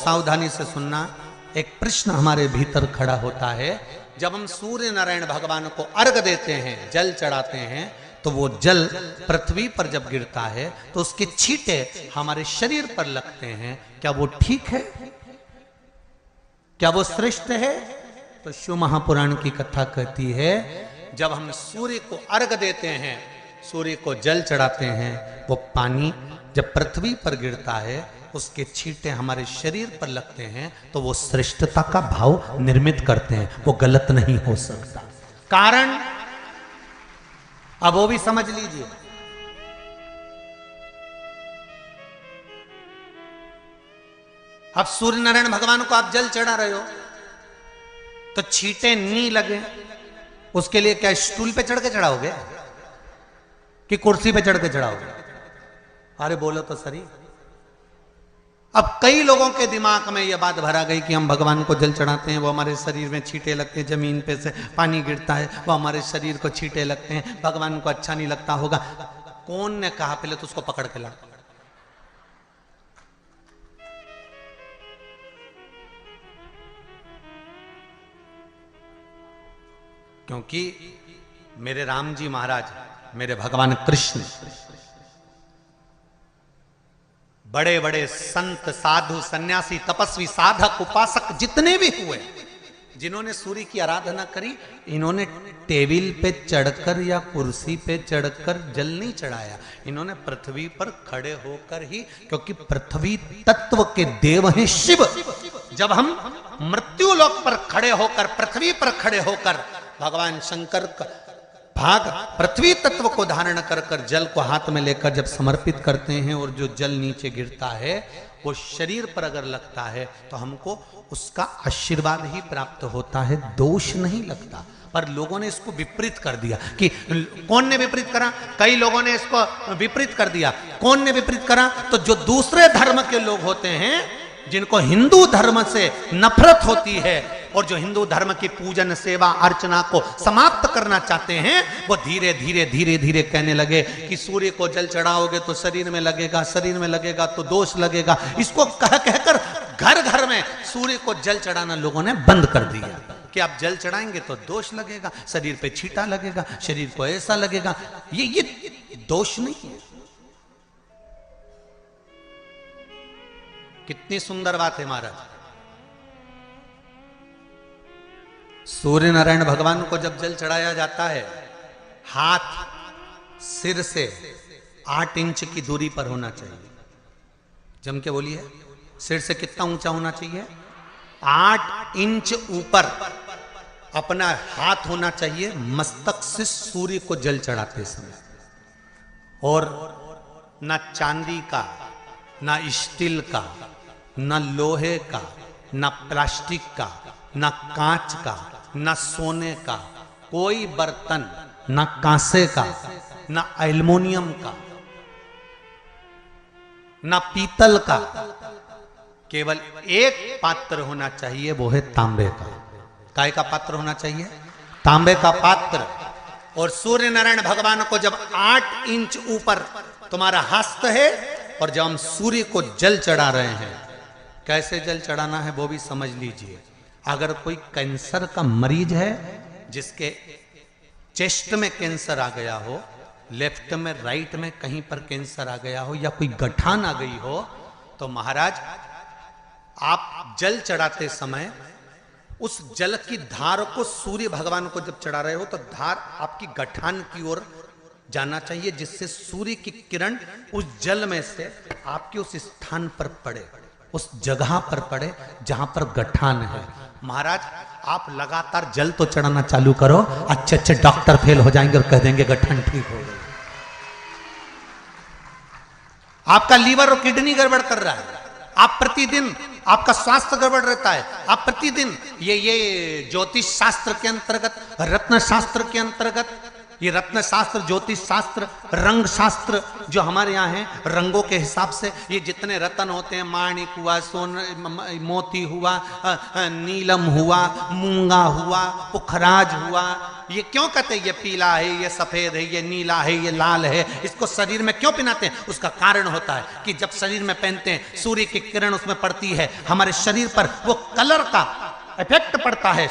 सावधानी से सुनना। एक प्रश्न हमारे भीतर खड़ा होता है, जब हम सूर्य नारायण भगवान को अर्घ देते हैं, जल चढ़ाते हैं, तो वो जल पृथ्वी पर जब गिरता है तो उसके छींटे हमारे शरीर पर लगते हैं। क्या वो ठीक है? क्या वो श्रेष्ठ है? तो शिव महापुराण की कथा कहती है, जब हम सूर्य को अर्घ देते हैं, सूर्य को जल चढ़ाते हैं, वो पानी जब पृथ्वी पर गिरता है, उसके छींटे हमारे शरीर पर लगते हैं, तो वो श्रेष्ठता का भाव निर्मित करते हैं, वो गलत नहीं हो सकता। कारण अब वो भी समझ लीजिए। अब सूर्य नारायण भगवान को आप जल चढ़ा रहे हो, तो छींटे नहीं लगे, उसके लिए क्या स्टूल पे चढ़ के चढ़ाओगे कि कुर्सी पे चढ़ के चढ़ाओगे? अरे बोलो तो सही। अब कई लोगों के दिमाग में यह बात भरा गई कि हम भगवान को जल चढ़ाते हैं, वो हमारे शरीर में छींटे लगते हैं, जमीन पे से पानी गिरता है, वो हमारे शरीर को छींटे लगते हैं, भगवान को अच्छा नहीं लगता होगा। कौन ने कहा? पहले तो उसको पकड़ के ला। क्योंकि मेरे राम जी महाराज, मेरे भगवान कृष्ण, बड़े बड़े संत, साधु, सन्यासी, तपस्वी, साधक, उपासक जितने भी हुए, जिन्होंने सूर्य की आराधना करी, इन्होंने टेबल पे चढ़कर या कुर्सी पे चढ़कर जल नहीं चढ़ाया, इन्होंने पृथ्वी पर खड़े होकर ही, क्योंकि पृथ्वी तत्व के देव हैं शिव। जब हम मृत्यु लोक पर खड़े होकर, पृथ्वी पर खड़े होकर भगवान शंकर का भाग पृथ्वी तत्व को धारण कर कर जल को हाथ में लेकर जब समर्पित करते हैं, और जो जल नीचे गिरता है वो शरीर पर अगर लगता है तो हमको उसका आशीर्वाद ही प्राप्त होता है, दोष नहीं लगता। पर लोगों ने इसको विपरीत कर दिया। कि कौन ने विपरीत करा? कई लोगों ने इसको विपरीत कर दिया। कौन ने विपरीत करा? तो जो दूसरे धर्म के लोग होते हैं, जिनको हिंदू धर्म से नफरत होती है और जो हिंदू धर्म की पूजन, सेवा, अर्चना को समाप्त करना चाहते हैं, वो धीरे धीरे धीरे धीरे कहने लगे कि सूर्य को जल चढ़ाओगे तो शरीर में लगेगा, शरीर में लगेगा तो दोष लगेगा। इसको कह कहकर घर घर में सूर्य को जल चढ़ाना लोगों ने बंद कर दिया कि आप जल चढ़ाएंगे तो दोष लगेगा, शरीर पे छींटा लगेगा, शरीर को ऐसा लगेगा। ये दोष नहीं है। कितनी सुंदर बात है महाराज। सूर्य नारायण भगवान को जब जल चढ़ाया जाता है, हाथ सिर से 8 इंच की दूरी पर होना चाहिए। जम के बोलिए, सिर से कितना ऊंचा होना चाहिए? 8 इंच ऊपर अपना हाथ होना चाहिए मस्तक से सूर्य को जल चढ़ाते समय। और ना चांदी का, ना स्टील का, ना लोहे का, ना प्लास्टिक का, ना कांच का, ना सोने का कोई बर्तन, ना कांसे का, ना एल्युमिनियम का, ना पीतल का, केवल एक पात्र होना चाहिए, वो है तांबे का। काय का पात्र होना चाहिए? तांबे का पात्र। और सूर्य नारायण भगवान को जब 8 इंच ऊपर तुम्हारा हस्त है, और जब हम सूर्य को जल चढ़ा रहे हैं, कैसे जल चढ़ाना है वो भी समझ लीजिए। अगर कोई कैंसर का मरीज है, जिसके चेस्ट में कैंसर आ गया हो, लेफ्ट में, राइट में कहीं पर कैंसर आ गया हो, या कोई गठान आ गई हो, तो महाराज आप जल चढ़ाते समय उस जल की धार को सूर्य भगवान को जब चढ़ा रहे हो, तो धार आपकी गठान की ओर जाना चाहिए, जिससे सूर्य की किरण उस जल में से आपके उस स्थान पर पड़े, उस जगह पर पड़े जहां पर गठान है। महाराज आप लगातार जल तो चढ़ाना चालू करो, अच्छे अच्छे डॉक्टर फेल हो जाएंगे और कह देंगे गठन ठीक हो गई। आपका लीवर और किडनी गड़बड़ कर रहा है, आप प्रतिदिन, आपका स्वास्थ्य गड़बड़ रहता है, आप प्रतिदिन ये ज्योतिष शास्त्र के अंतर्गत, रत्न शास्त्र के अंतर्गत, ये रत्न शास्त्र, ज्योतिष शास्त्र, रंग शास्त्र जो हमारे यहाँ है, रंगों के हिसाब से ये जितने रत्न होते हैं, माणिक हुआ, मोती हुआ, नीलम हुआ, मूंगा हुआ, पुखराज हुआ, ये क्यों कहते हैं ये पीला है, ये सफेद है, ये नीला है, ये लाल है, इसको शरीर में क्यों पहनाते हैं? उसका कारण होता है कि जब शरीर में पहनते हैं सूर्य की किरण उसमें पड़ती है, हमारे शरीर पर वो कलर का इफेक्ट पड़ता है।